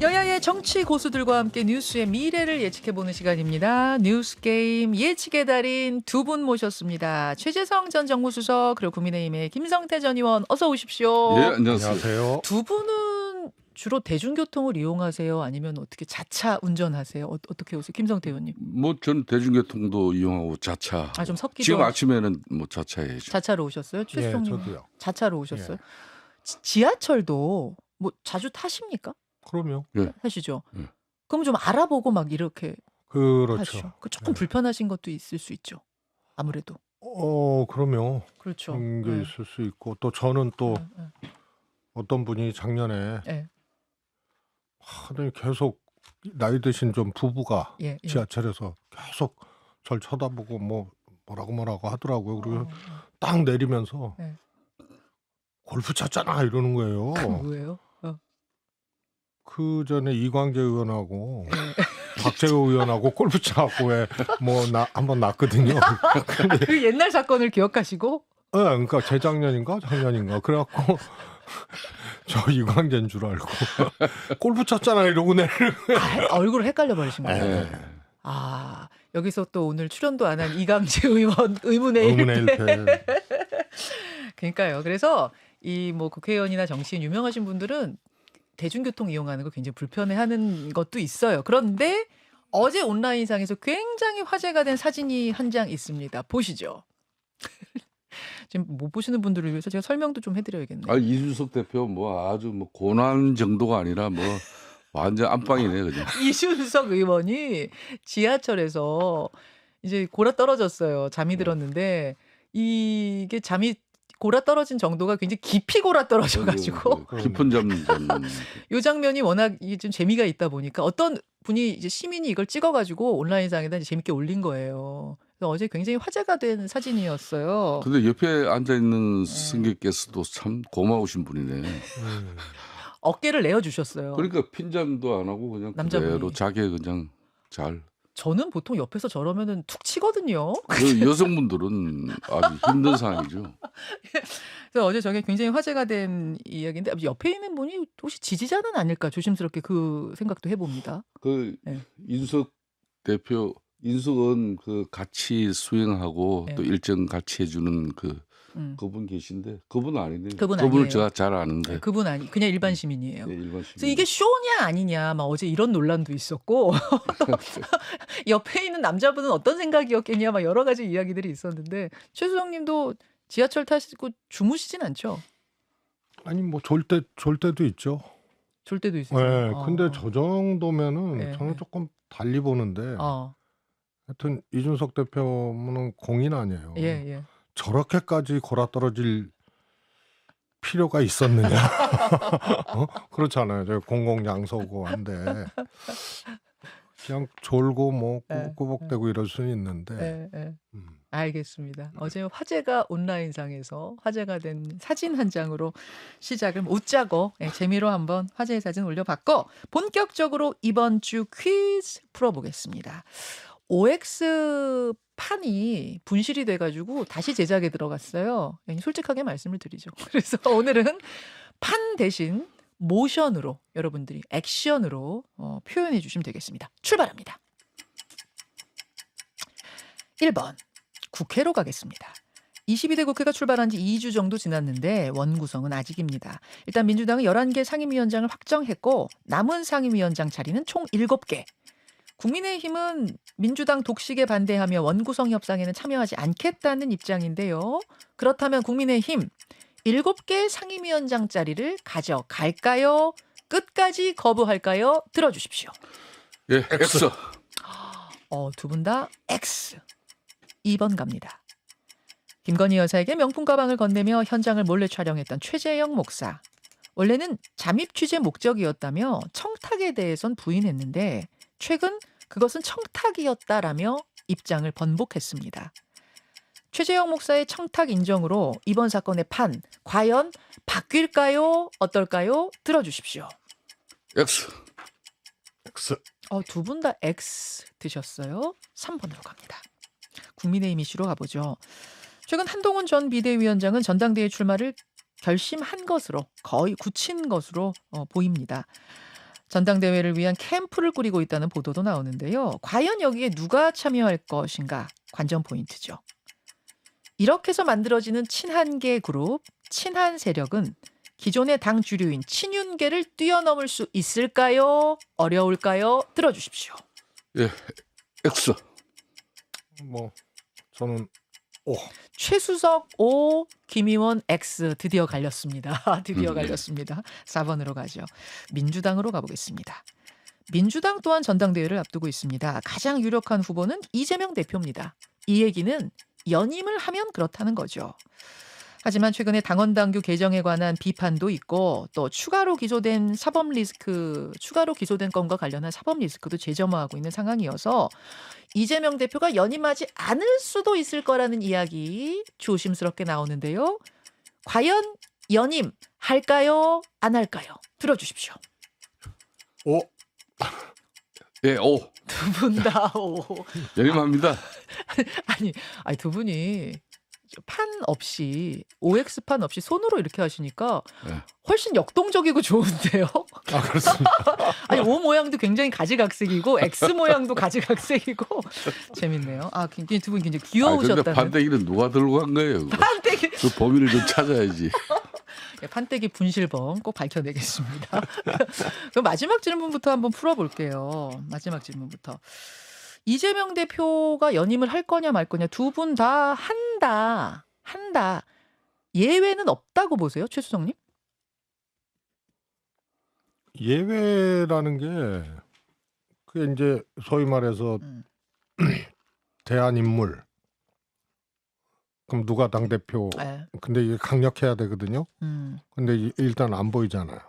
여야의 정치 고수들과 함께 뉴스의 미래를 예측해보는 시간입니다. 뉴스게임 예측의 달인 두 분 모셨습니다. 최재성 전 정무수석 그리고 국민의힘의 김성태 전 의원 어서 오십시오. 예, 안녕하세요. 두 분은 주로 대중교통을 이용하세요? 아니면 어떻게 자차 운전하세요? 어떻게 오세요? 김성태 의원님. 뭐 전 대중교통도 이용하고 자차. 좀 섞이죠? 지금 아침에는 뭐 자차예요. 자차로 오셨어요? 최수성님 저도요. 자차로 오셨어요? 예. 지하철도 뭐 자주 타십니까? 그럼요. 하시죠? 예. 그럼 좀 알아보고 막 이렇게 그렇죠. 하시죠. 조금 불편하신 것도 있을 수 있죠. 아무래도. 그럼요. 그렇죠. 그런 게 있을 수 있고 또 저는 또 어떤 분이 작년에 예. 하더니 계속 나이 드신 좀 부부가 예. 지하철에서 계속 절 쳐다보고 뭐라고 하더라고요. 그리고 딱 내리면서 예. 골프 쳤잖아 이러는 거예요. 뭐예요? 그 전에 이광재 의원하고 박재호 의원하고 골프 쳐갖고 한번 났거든요. 근데 그 옛날 사건을 기억하시고? 그러니까 재작년인가 작년인가 그래갖고 저 이광재인 줄 알고 골프 쳤잖아 이러고 내리는 거예요. 얼굴을 헷갈려 버리신 거예요. 네. 여기서 또 오늘 출연도 안 한 이광재 의원 의문의 의문의 일패. 일패. 그러니까요. 그래서 이 뭐 국회의원이나 정치인 유명하신 분들은 대중교통 이용하는 걸 굉장히 불편해하는 것도 있어요. 그런데 어제 온라인상에서 굉장히 화제가 된 사진이 한 장 있습니다. 보시죠. 지금 못 보시는 분들을 위해서 제가 설명도 좀 해드려야겠네요. 이준석 대표 뭐 아주 뭐 고난 정도가 아니라 뭐 완전 안방이네 그냥. 이준석 의원이 지하철에서 이제 골아 떨어졌어요. 잠이 들었는데 이게 잠이 골아 떨어진 정도가 굉장히 깊이 골아 떨어져가지고 깊은 잠. 이 장면이 워낙 이게 좀 재미가 있다 보니까 어떤 분이 이제 시민이 이걸 찍어가지고 온라인상에다 이제 재밌게 올린 거예요. 그래서 어제 굉장히 화제가 된 사진이었어요. 근데 옆에 앉아 있는 승객께서도 참 고마우신 분이네. 어깨를 내어주셨어요. 그러니까 핀잔도 안 하고 그냥 남자분이. 그대로 자기 그냥 잘. 저는 보통 옆에서 저러면은 툭 치거든요. 그 여성분들은 아주 힘든 상황이죠. 그래서 어제 저게 굉장히 화제가 된 이야기인데 옆에 있는 분이 혹시 지지자는 아닐까 조심스럽게 그 생각도 해봅니다. 네. 이준석 대표 인수원 그 같이 수행하고 또 일정 같이 해주는 그분 계신데 그분 아닌데 그분 그분을 아니에요. 제가 잘 아는데 그분 그냥 일반 시민이에요. 네, 일반 시민. 그래서 이게 쇼냐 아니냐 막 어제 이런 논란도 있었고 옆에 있는 남자분은 어떤 생각이었겠냐 막 여러 가지 이야기들이 있었는데 최수정님도 지하철 타시고 주무시진 않죠? 아니 졸 때도 있죠. 졸 때도 있어요. 네, 근데 저 정도면은 저는 조금 달리 보는데 하여튼 이준석 대표는 공인 아니에요. 예. 저렇게까지 골아 떨어질 필요가 있었느냐? 그렇잖아요. 저 공공장소고 한데 그냥 졸고 꾸벅꾸벅대고 이럴 수는 있는데. 알겠습니다. 어제 화제가 온라인상에서 화제가 된 사진 한 장으로 시작을 웃자고 재미로 한번 화제의 사진 올려봤고 본격적으로 이번 주 퀴즈 풀어보겠습니다. OX 판이 분실이 돼가지고 다시 제작에 들어갔어요. 솔직하게 말씀을 드리죠. 그래서 오늘은 판 대신 모션으로 여러분들이 액션으로 표현해 주시면 되겠습니다. 출발합니다. 1번 국회로 가겠습니다. 22대 국회가 출발한 지 2주 정도 지났는데 원구성은 아직입니다. 일단 민주당은 11개 상임위원장을 확정했고 남은 상임위원장 자리는 총 7개. 국민의힘은 민주당 독식에 반대하며 원구성 협상에는 참여하지 않겠다는 입장인데요. 그렇다면 국민의힘 7개 상임위원장 자리를 가져갈까요? 끝까지 거부할까요? 들어주십시오. 예, X. 두 분 다 X. 2번 갑니다. 김건희 여사에게 명품 가방을 건네며 현장을 몰래 촬영했던 최재형 목사. 원래는 잠입 취재 목적이었다며 청탁에 대해선 부인했는데 최근 그것은 청탁이었다라며 입장을 번복했습니다. 최재형 목사의 청탁 인정으로 이번 사건의 판 과연 바뀔까요? 어떨까요? 들어주십시오. X. 두 분 다 X 드셨어요. 3번으로 갑니다. 국민의힘 이슈로 가보죠. 최근 한동훈 전 비대위원장은 전당대회 출마를 결심한 것으로 거의 굳힌 것으로 보입니다. 전당대회를 위한 캠프를 꾸리고 있다는 보도도 나오는데요. 과연 여기에 누가 참여할 것인가 관전 포인트죠. 이렇게 해서 만들어지는 친한계 그룹, 친한 세력은 기존의 당 주류인 친윤계를 뛰어넘을 수 있을까요? 어려울까요? 들어주십시오. 예, X. 뭐 저는 O. 최수석 O, 김의원 X 드디어 갈렸습니다. 드디어 네. 갈렸습니다. 4번으로 가죠. 민주당으로 가보겠습니다. 민주당 또한 전당대회를 앞두고 있습니다. 가장 유력한 후보는 이재명 대표입니다. 이 얘기는 연임을 하면 그렇다는 거죠. 하지만 최근에 당원당규 개정에 관한 비판도 있고 또 추가로 기소된 건과 관련한 사법 리스크도 재점화하고 있는 상황이어서 이재명 대표가 연임하지 않을 수도 있을 거라는 이야기 조심스럽게 나오는데요. 과연 연임 할까요? 안 할까요? 들어주십시오. O. 예, O. 두 분 다 오. 연임합니다. 아니 두 분이 판 없이 OX판 없이 손으로 이렇게 하시니까 네. 훨씬 역동적이고 좋은데요. 아 그렇습니다. 아니 O 모양도 굉장히 가지각색이고 X 모양도 가지각색이고 재밌네요. 아 굉장히 두 분 굉장히 근데 귀여우셨다는. 판때기는 누가 들고 간 거예요? 그거? 판때기. 그 범인을 좀 찾아야지. 판때기 분실범 꼭 밝혀내겠습니다. 그럼 마지막 질문부터 한번 풀어볼게요. 마지막 질문부터. 이재명 대표가 연임을 할 거냐 말 거냐 두 분 다 한다. 예외는 없다고 보세요, 최수정님? 예외라는 게 그게 이제 소위 말해서 대안 인물. 그럼 누가 당 대표? 네. 근데 이게 강력해야 되거든요. 근데 일단 안 보이잖아요.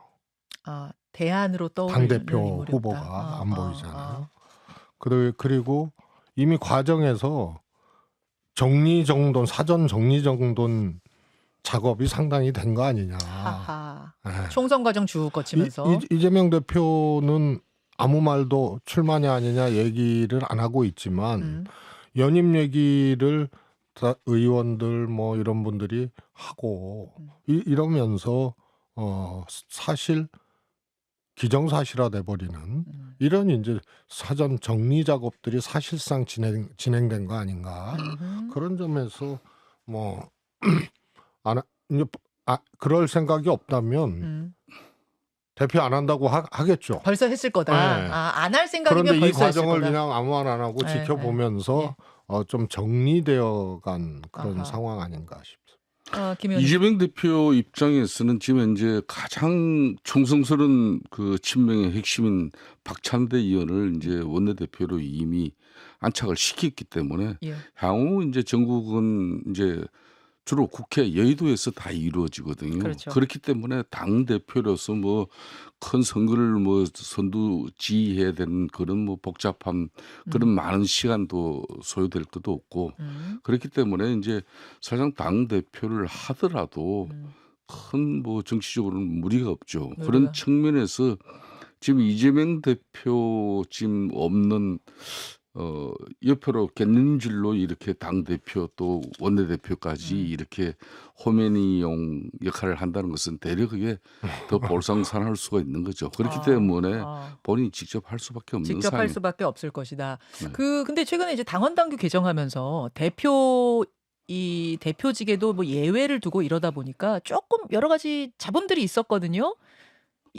아 대안으로 떠오르는 당 대표 인물이 후보가 없다. 안 보이잖아요. 그리고 이미 과정에서 사전 정리정돈 작업이 상당히 된 거 아니냐. 하하. 네. 총선 과정 쭉 거치면서 이재명 대표는 아무 말도 출마냐 아니냐 얘기를 안 하고 있지만 연임 얘기를 다 의원들 뭐 이런 분들이 하고 이러면서 사실 기정사실화돼 버리는 이런 이제 사전 정리 작업들이 사실상 진행된 거 아닌가. 그런 점에서 뭐 그럴 생각이 없다면 대표 안 한다고 하겠죠. 벌써 했을 거다. 네. 안 할 생각이면 그런데 이 벌써 했을 과정을 거다. 그냥 아무 말 안 하고 네, 지켜보면서 좀 정리되어 간 그런 아하. 상황 아닌가 싶습니다. 김 의원님. 이재명 대표 입장에서는 지금 현재 가장 충성스러운 그 친명의 핵심인 박찬대 의원을 이제 원내대표로 이미 안착을 시켰기 때문에 예. 향후 이제 전국은 이제 주로 국회 여의도에서 다 이루어지거든요. 그렇죠. 그렇기 때문에 당 대표로서 뭐 큰 선거를 뭐 선두지휘해야 되는 그런 뭐 복잡한 그런 많은 시간도 소요될 것도 없고 그렇기 때문에 이제 사실상 당 대표를 하더라도 큰 뭐 정치적으로는 무리가 없죠. 그런 측면에서 지금 이재명 대표 지금 없는 옆으로 곁눈질로 이렇게 당 대표 또 원내 대표까지 이렇게 호메니용 역할을 한다는 것은 대려 그게 더 볼상산할 수가 있는 거죠. 그렇기 때문에 본인이 직접 할 수밖에 없는 직접 할 상황입니다. 수밖에 없을 것이다. 네. 근데 최근에 이제 당원당규 개정하면서 이 대표직에도 뭐 예외를 두고 이러다 보니까 조금 여러 가지 자본들이 있었거든요.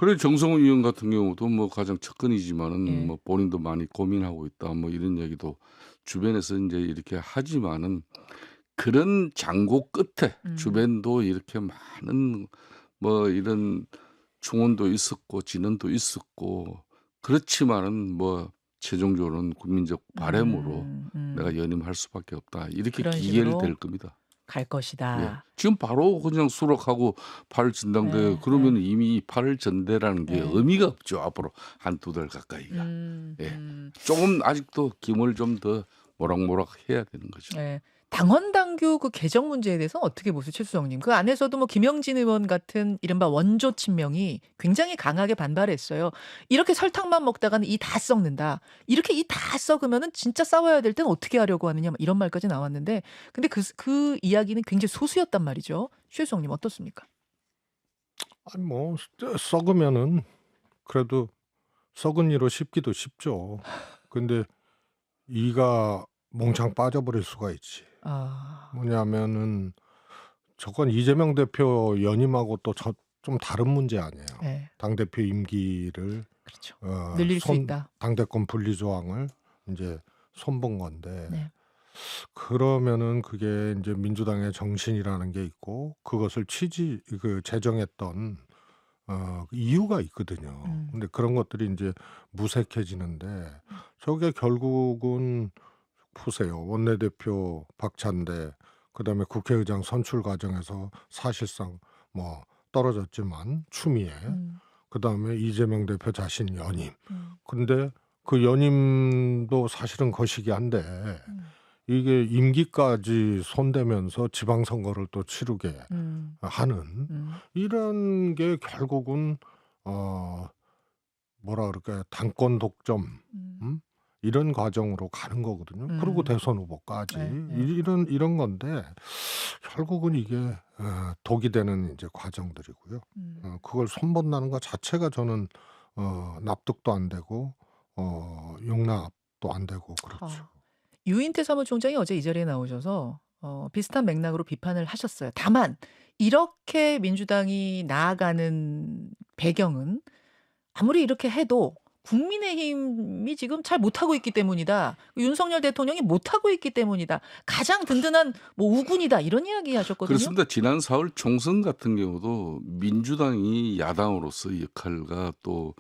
그래 정성훈 의원 같은 경우도 뭐 가장 측근이지만은 예. 뭐 본인도 많이 고민하고 있다 뭐 이런 얘기도 주변에서 이제 이렇게 하지만은 그런 장고 끝에 주변도 이렇게 많은 뭐 이런 충원도 있었고 진언도 있었고 그렇지만은 뭐 최종적으로는 국민적 바람으로 내가 연임할 수밖에 없다 이렇게 그런 기결될 식으로 겁니다. 갈 것이다. 예. 지금 바로 그냥 수락하고 8월 전당대회 네, 그러면 이미 8월 전대라는 게 네. 의미가 없죠. 앞으로 한두 달 가까이가. 예. 조금 아직도 김을 좀 더 모락모락 해야 되는 거죠. 네. 당원당규 그 개정 문제에 대해서 어떻게 보세요, 최수정님? 그 안에서도 뭐 김영진 의원 같은 이른바 원조 친명이 굉장히 강하게 반발했어요. 이렇게 설탕만 먹다가는 이 다 썩는다. 이렇게 이 다 썩으면은 진짜 싸워야 될 땐 어떻게 하려고 하느냐 이런 말까지 나왔는데, 근데 그 이야기는 굉장히 소수였단 말이죠. 최수정님 어떻습니까? 아니 뭐 썩으면은 그래도 썩은 이로 씹기도 쉽죠. 근데 이가 몽창 빠져버릴 수가 있지. 아. 뭐냐면은 저건 이재명 대표 연임하고 또 좀 다른 문제 아니에요. 네. 당대표 임기를 그렇죠. 늘릴 수 손 있다. 당대권 분리 조항을 인제 손본 건데 네. 그러면은 그게 인제 민주당의 정신이라는 게 있고 그것을 제정했던 이유가 있거든요. 근데 그런 것들이 인제 무색해지는데 저게 결국은 보세요. 원내대표 박찬대 그다음에 국회의장 선출 과정에서 사실상 뭐 떨어졌지만 추미애 그다음에 이재명 대표 자신 연임. 근데 그 연임도 사실은 거시기 한데 이게 임기까지 손대면서 지방선거를 또 치르게 하는 이런 게 결국은 뭐라 그럴까요? 당권 독점 이런 과정으로 가는 거거든요. 그리고 대선 후보까지 이런 건데 결국은 이게 독이 되는 이제 과정들이고요. 그걸 손본다는 것 자체가 저는 납득도 안 되고 용납도 안 되고 그렇죠. 유인태 사무총장이 어제 이 자리에 나오셔서 비슷한 맥락으로 비판을 하셨어요. 다만 이렇게 민주당이 나아가는 배경은 아무리 이렇게 해도 국민의힘이 지금 잘 못하고 있기 때문이다. 윤석열 대통령이 못하고 있기 때문이다. 가장 든든한 뭐 우군이다. 이런 이야기 하셨거든요. 그렇습니다. 지난 4월 총선 같은 경우도 민주당이 야당으로서 역할과 또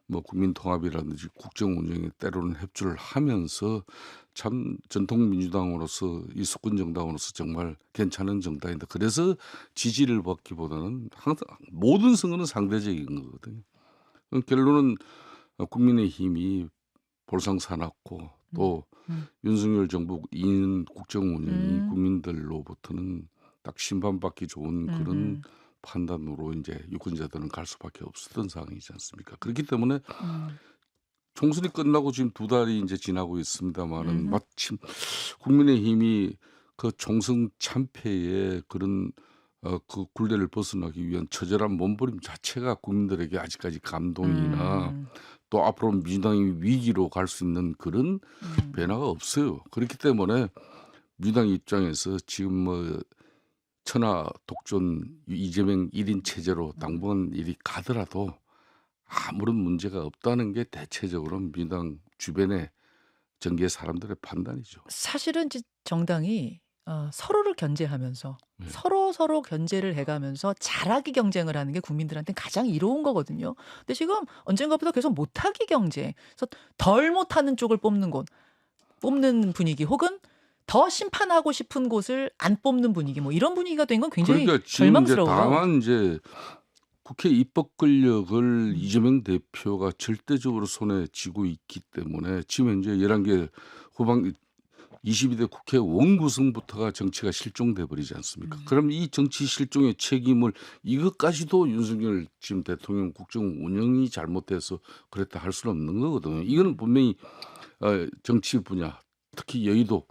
뭐 국민통합이라든지 국정 운영에 때로는 협조를 하면서 참 전통 민주당으로서 이 수권 정당으로서 정말 괜찮은 정당인데 그래서 지지를 받기보다는 항상 모든 선거는 상대적인 거거든요. 결론은 국민의힘이 볼상사납고 또 윤석열 정부 인 국정 운영이 국민들로부터는 딱 심판받기 좋은 그런 판단으로 이제 유권자들은 갈 수밖에 없었던 상황이지 않습니까? 그렇기 때문에 총선이 끝나고 지금 2달이 이제 지나고 있습니다만은 마침 국민의힘이 그 총선 참패의 그런 그 굴레를 벗어나기 위한 처절한 몸부림 자체가 국민들에게 아직까지 감동이나 또 앞으로 민주당이 위기로 갈 수 있는 그런 변화가 없어요. 그렇기 때문에 민주당 입장에서 지금 뭐 천하 독존 이재명 1인 체제로 당분간 일이 가더라도 아무런 문제가 없다는 게 대체적으로 민주당 주변의 전계 사람들의 판단이죠. 사실은 이제 정당이 서로를 견제하면서 서로 견제를 해가면서 잘하기 경쟁을 하는 게 국민들한테 가장 이로운 거거든요. 근데 지금 언젠가부터 계속 못하기 경제, 그래서 덜 못하는 쪽을 뽑는 분위기 혹은 더 심판하고 싶은 곳을 안 뽑는 분위기 뭐 이런 분위기가 된 건 굉장히 그러니까 지금 이제 절망스러워요. 다만 이제 국회 입법 권력을 이재명 대표가 절대적으로 손에 쥐고 있기 때문에 지금 현재 11개 후방 22대 국회 원구성부터가 정치가 실종돼 버리지 않습니까? 그럼 이 정치 실종의 책임을 이것까지도 윤석열 지금 대통령 국정 운영이 잘못돼서 그랬다 할 수는 없는 거거든요. 이거는 분명히 정치 분야, 특히 여의도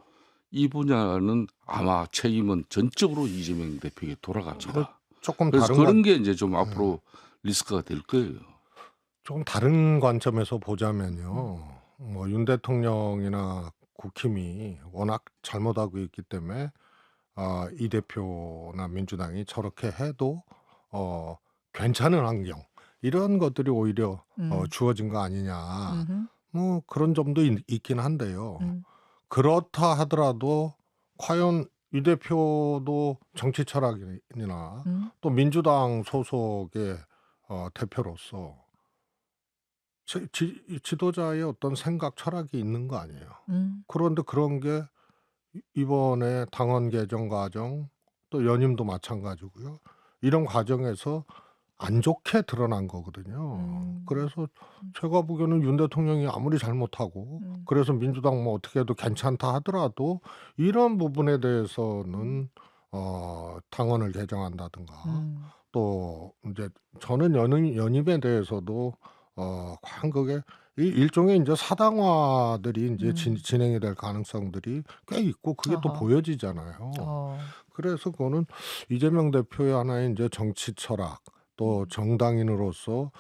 이 분야는 아마 책임은 전적으로 이재명 대표에게 돌아갑니다. 조금 그래서 다른 그런 게 이제 좀 앞으로 리스크가 될 거예요. 조금 다른 관점에서 보자면요. 뭐 윤 대통령이나 국힘이 워낙 잘못하고 있기 때문에 이 대표나 민주당이 저렇게 해도 괜찮은 환경 이런 것들이 오히려 주어진 거 아니냐. 뭐 그런 점도 있긴 한데요. 그렇다 하더라도 과연 이 대표도 정치 철학이나 또 민주당 소속의 대표로서 지도자의 어떤 생각 철학이 있는 거 아니에요. 그런데 그런 게 이번에 당원 개정 과정 또 연임도 마찬가지고요. 이런 과정에서 안 좋게 드러난 거거든요. 그래서 제가 보기에는 윤 대통령이 아무리 잘못하고 그래서 민주당 뭐 어떻게 해도 괜찮다 하더라도 이런 부분에 대해서는 당원을 개정한다든가 또 이제 저는 연임에 대해서도 과연 그게 일종의 이제 사당화들이 이제 진행이 될 가능성들이 꽤 있고 그게 또 어허. 보여지잖아요. 그래서 그거는 이재명 대표의 하나의 이제 정치 철학 또 정당인으로서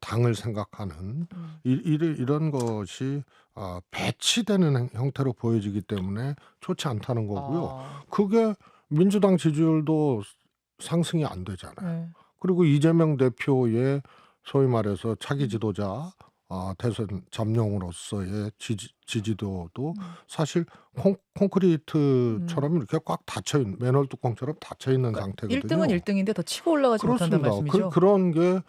당을 생각하는 이런 것이 배치되는 형태로 보여지기 때문에 좋지 않다는 거고요. 그게 민주당 지지율도 상승이 안 되잖아요. 네. 그리고 이재명 대표의 소위 말해서 차기 지도자 대선 잠룡으로서의 지지도도 사실 콘크리트처럼 이렇게 꽉 닫혀 있는 맨홀 뚜껑처럼 닫혀 있는 그러니까 상태거든요. 1등은 1등인데 더 치고 올라가지 못한다는 그렇습니다. 말씀이죠? 그런 게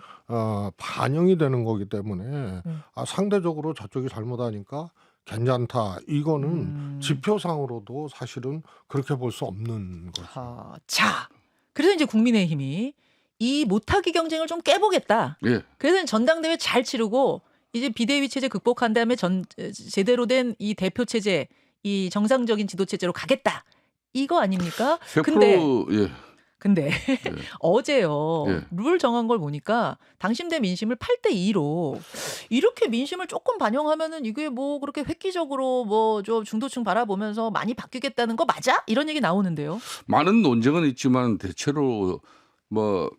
반영이 되는 거기 때문에 상대적으로 저쪽이 잘못하니까 괜찮다. 이거는 지표상으로도 사실은 그렇게 볼 수 없는 거죠. 자, 그래서 이제 국민의힘이 이 못하기 경쟁을 좀 깨보겠다. 예. 그래서 전당대회 잘 치르고 이제 비대위 체제 극복한 다음에 제대로 된 이 대표 체제, 이 정상적인 지도 체제로 가겠다. 이거 아닙니까? 100% 예. 근데 예. 어제요. 예. 룰 정한 걸 보니까 당심 대 민심을 8대 2로 이렇게 민심을 조금 반영하면은 이게 뭐 그렇게 획기적으로 뭐 좀 중도층 바라보면서 많이 바뀌겠다는 거 맞아? 이런 얘기 나오는데요. 많은 논쟁은 있지만 대체로 뭐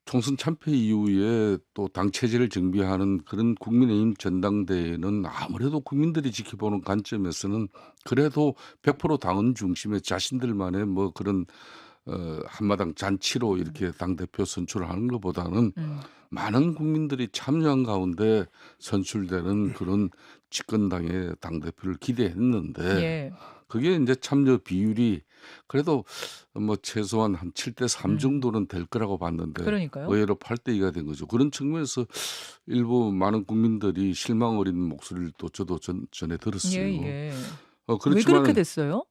총선 참패 이후에 또 당 체제를 정비하는 그런 국민의힘 전당대회는 아무래도 국민들이 지켜보는 관점에서는 그래도 100% 당원 중심의 자신들만의 뭐 그런 한마당 잔치로 이렇게 당대표 선출을 하는 것보다는 많은 국민들이 참여한 가운데 선출되는 그런 집권당의 당대표를 기대했는데 예. 그게 이제 참여 비율이 그래도 뭐 최소한 한 7대 3 정도는 될 거라고 봤는데 그러니까요. 의외로 8대 2가 된 거죠. 그런 측면에서 일부 많은 국민들이 실망 어린 목소리를 또 저도 전에 들었어요. 예. 왜 그렇지만 그렇게 됐어요?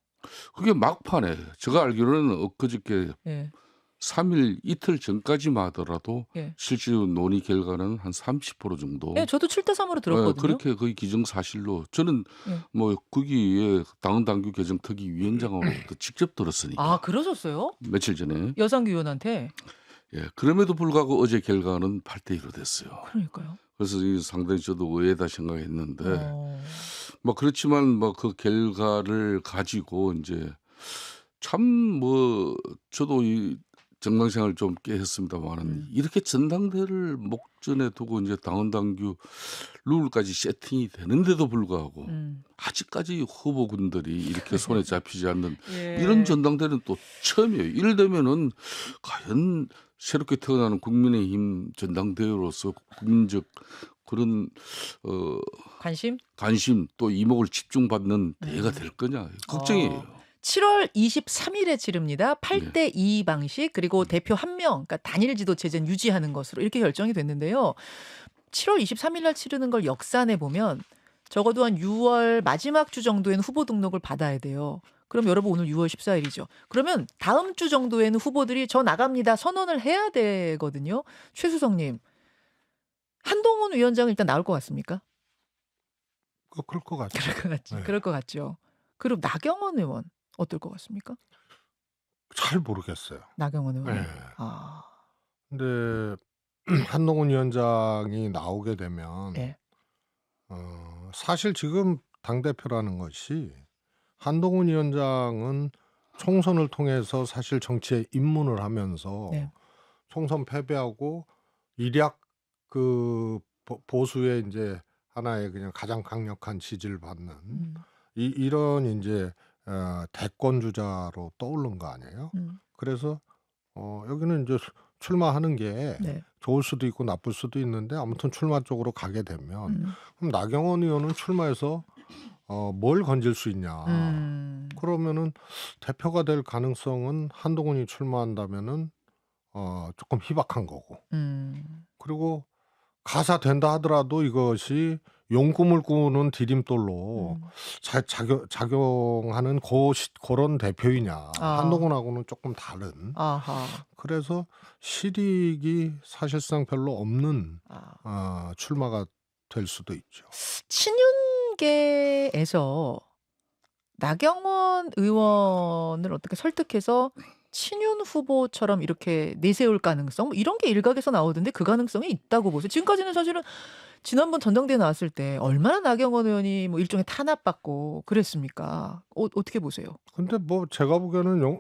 그게 막판에 제가 알기로는 엊그저께 예. 3일 이틀 전까지만 하더라도 예. 실제로 논의 결과는 한 30% 정도. 예, 저도 7대 3으로 들었거든요. 그렇게 거의 기정사실로 저는 예. 뭐 거기에 당헌당규 개정 특위위원장으로부터 직접 들었으니까. 아, 그러셨어요? 며칠 전에. 여상규 의원한테? 예, 그럼에도 불구하고 어제 결과는 8대 2로 됐어요. 그러니까요. 그래서 상당히 저도 의외다 생각했는데 어. 뭐 그렇지만 뭐 그 결과를 가지고 이제 참 뭐 저도 이 정당 생활을 좀 꽤 했습니다만은 이렇게 전당대회를 목전에 두고 이제 당헌당규 룰까지 세팅이 되는데도 불구하고 아직까지 후보군들이 이렇게 손에 잡히지 않는 예. 이런 전당대회는 또 처음이에요. 이를 되면은 과연 새롭게 태어나는 국민의힘 전당대회로서 국민적 그런 관심 또 이목을 집중받는 대회가 될 거냐 걱정이에요. 7월 23일에 치릅니다. 8대 2 방식 그리고 대표 1명 그러니까 단일 지도 체제는 유지하는 것으로 이렇게 결정이 됐는데요. 7월 23일 날 치르는 걸 역산해 보면 적어도 한 6월 마지막 주 정도에는 후보 등록을 받아야 돼요. 그럼 여러분 오늘 6월 14일이죠. 그러면 다음 주 정도에는 후보들이 저 나갑니다 선언을 해야 되거든요. 최수성님, 한동훈 위원장 일단 나올 것 같습니까? 그럴 것 같죠. 네. 그럴 것 같죠. 그리고 나경원 의원 어떨 것 같습니까? 잘 모르겠어요. 나경원 의원. 네. 근데 한동훈 위원장이 나오게 되면 네. 사실 지금 당대표라는 것이 한동훈 위원장은 총선을 통해서 사실 정치에 입문을 하면서 네. 총선 패배하고 일약 그 보수의 이제 하나의 그냥 가장 강력한 지지를 받는 이런 이제 대권 주자로 떠오른 거 아니에요. 그래서 여기는 이제 출마하는 게 네. 좋을 수도 있고 나쁠 수도 있는데 아무튼 출마 쪽으로 가게 되면 그럼 나경원 의원은 출마해서 뭘 건질 수 있냐. 그러면은 대표가 될 가능성은 한동훈이 출마한다면은 조금 희박한 거고. 그리고 가사 된다 하더라도 이것이 용꿈을 꾸는 디딤돌로 작용하는 그런 대표이냐. 한동훈하고는 조금 다른. 그래서 실익이 사실상 별로 없는 출마가 될 수도 있죠. 친윤계에서 나경원 의원을 어떻게 설득해서 친윤 후보처럼 이렇게 내세울 가능성 이런 게 일각에서 나오던데 그 가능성이 있다고 보세요. 지금까지는 사실은 지난번 전당대회 나왔을 때 얼마나 나경원 의원이 뭐 일종의 탄압받고 그랬습니까? 어떻게 보세요? 근데 뭐 제가 보기에는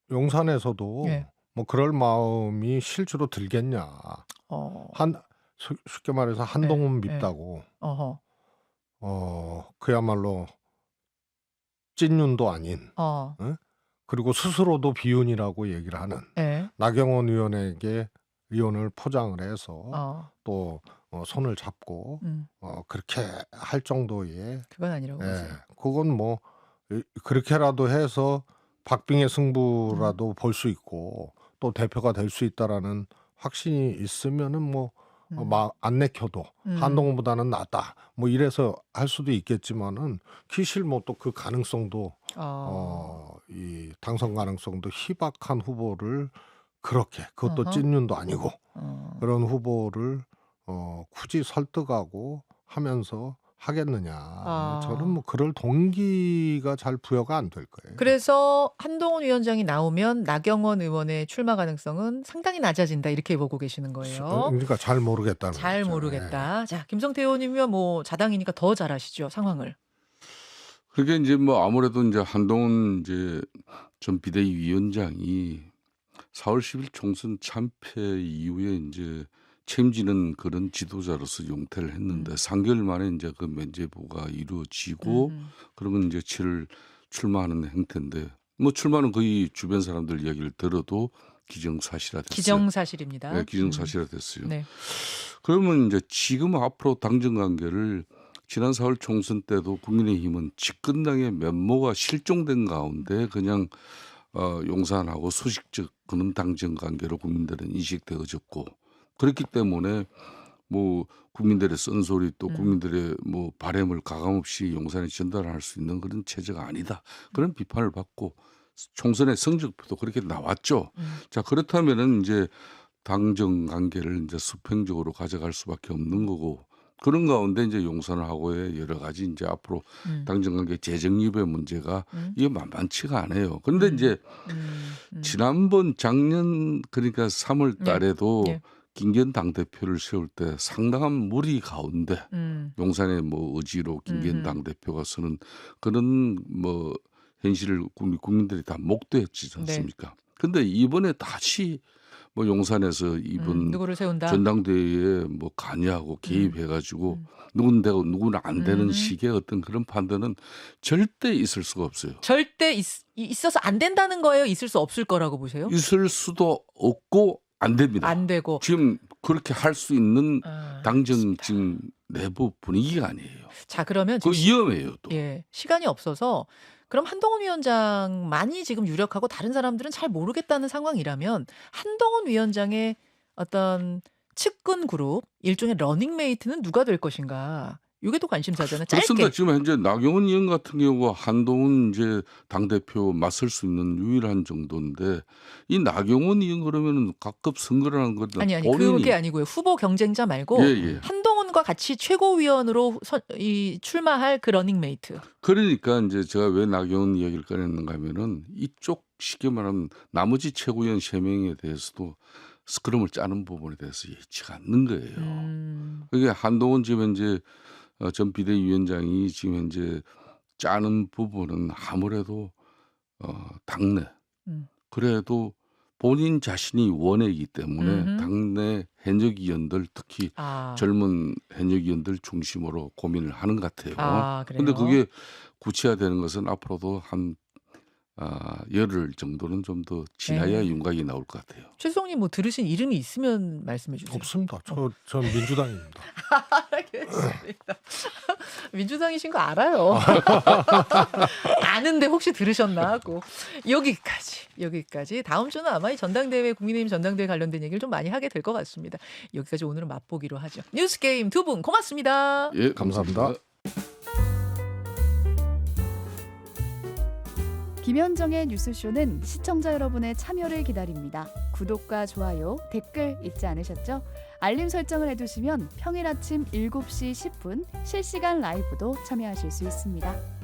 용산에서도 예. 뭐 그럴 마음이 실제로 들겠냐. 쉽게 말해서 한동훈 네. 밉다고. 어허. 그야말로 찐윤도 아닌. 응? 그리고 스스로도 비윤이라고 얘기를 하는 네. 나경원 의원을 포장을 해서 또 손을 잡고 그렇게 할 정도의 그건 아니라고 보세요. 그건 뭐 그렇게라도 해서 박빙의 승부라도 볼 수 있고 또 대표가 될 수 있다라는 확신이 있으면은 뭐 막 안 내켜도 한동훈보다는 낫다 뭐 이래서 할 수도 있겠지만은 기실 뭐 또 그 가능성도 이 당선 가능성도 희박한 후보를 그렇게 그것도 찐윤도 아니고 그런 후보를 굳이 설득하고 하면서 하겠느냐. 저는 뭐 그럴 동기가 잘 부여가 안 될 거예요. 그래서 한동훈 위원장이 나오면 나경원 의원의 출마 가능성은 상당히 낮아진다 이렇게 보고 계시는 거예요. 그러니까 잘 모르겠다는 잘 거죠. 모르겠다. 자, 김성태 의원님이면 뭐 자당이니까 더 잘 아시죠, 상황을. 그게 이제 뭐 아무래도 이제 한동훈 이제 전 비대위원장이 4월 10일 총선 참패 이후에 이제 책임지는 그런 지도자로서 용퇴를 했는데 3개월 만에 이제 그 면제부가 이루어지고 그러면 이제 7월 출마하는 행태인데 뭐 출마는 거의 주변 사람들 이야기를 들어도 기정사실화 됐어요. 기정사실입니다. 네, 기정사실화 됐어요. 네. 그러면 이제 지금 앞으로 당정 관계를 지난 4월 총선 때도 국민의힘은 집권당의 면모가 실종된 가운데 그냥 용산하고 수식적 그런 당정 관계로 국민들은 인식되어졌고 그렇기 때문에 뭐 국민들의 쓴소리 또 국민들의 뭐 바램을 가감없이 용산에 전달할 수 있는 그런 체제가 아니다. 그런 비판을 받고 총선의 성적표도 그렇게 나왔죠. 자, 그렇다면은 이제 당정 관계를 이제 수평적으로 가져갈 수밖에 없는 거고 그런 가운데 이제 용산하고의 여러 가지 이제 앞으로 당정관계 재정립의 문제가 이게 만만치가 않아요. 그런데 이제 지난번 작년 그러니까 3월 달에도 김기현 당대표를 세울 때 상당한 무리 가운데 용산의 뭐 의지로 김기현 당대표가 서는 그런 뭐 현실을 국민들이 다 목도했지 않습니까? 근데 이번에 다시 뭐 용산에서 이번 누구를 세운다? 전당대회에 뭐 관여하고 개입해가지고 누군 되고 누구는 안 되는 식의 어떤 그런 판단은 절대 있을 수가 없어요. 절대 있어서 안 된다는 거예요? 있을 수 없을 거라고 보세요? 있을 수도 없고 안 됩니다. 안 되고. 지금 그렇게 할 수 있는 당정 지금 내부 분위기가 아니에요. 자, 그러면 그 위험해요 또. 예, 시간이 없어서 그럼 한동훈 위원장만이 지금 유력하고 다른 사람들은 잘 모르겠다는 상황이라면 한동훈 위원장의 어떤 측근 그룹, 일종의 러닝메이트는 누가 될 것인가? 이게 또 관심사잖아요. 짧게. 그렇습니다. 지금 현재 나경원 의원 같은 경우가 한동훈 이제 당대표 맞설 수 있는 유일한 정도인데 이 나경원 의원 그러면은 각급 선거를 하는 거다. 아니 본인이. 그게 아니고요. 후보 경쟁자 말고 한동훈과 같이 최고위원으로 출마할 그 러닝메이트. 그러니까 이제 제가 왜 나경원 이야기를 꺼냈는가 하면은 이쪽 쉽게 말하면 나머지 최고위원 3명에 대해서도 스크럼을 짜는 부분에 대해서 예치가 않는 거예요. 그게 한동훈 지금 현재 전 비대위원장이 지금 현재 짜는 부분은 아무래도 당내 그래도 본인 자신이 원외이기 때문에 당내 현역 의원들 특히 젊은 현역 의원들 중심으로 고민을 하는 것 같아요. 그런데 그게 구체화되는 것은 앞으로도 한 열흘 정도는 좀 더 지나야 윤곽이 나올 것 같아요. 최수성님 뭐 들으신 이름이 있으면 말씀해 주세요. 없습니다. 전 민주당입니다. 알겠습니다. 민주당이신 거 알아요. 아는데 혹시 들으셨나 하고. 여기까지. 다음 주는 아마 이 전당대회 국민의힘 전당대회 관련된 얘기를 좀 많이 하게 될 것 같습니다. 여기까지 오늘은 맛보기로 하죠. 뉴스게임 두 분 고맙습니다. 예, 감사합니다. 김현정의 뉴스쇼는 시청자 여러분의 참여를 기다립니다. 구독과 좋아요, 댓글 잊지 않으셨죠? 알림 설정을 해두시면 평일 아침 7시 10분 실시간 라이브도 참여하실 수 있습니다.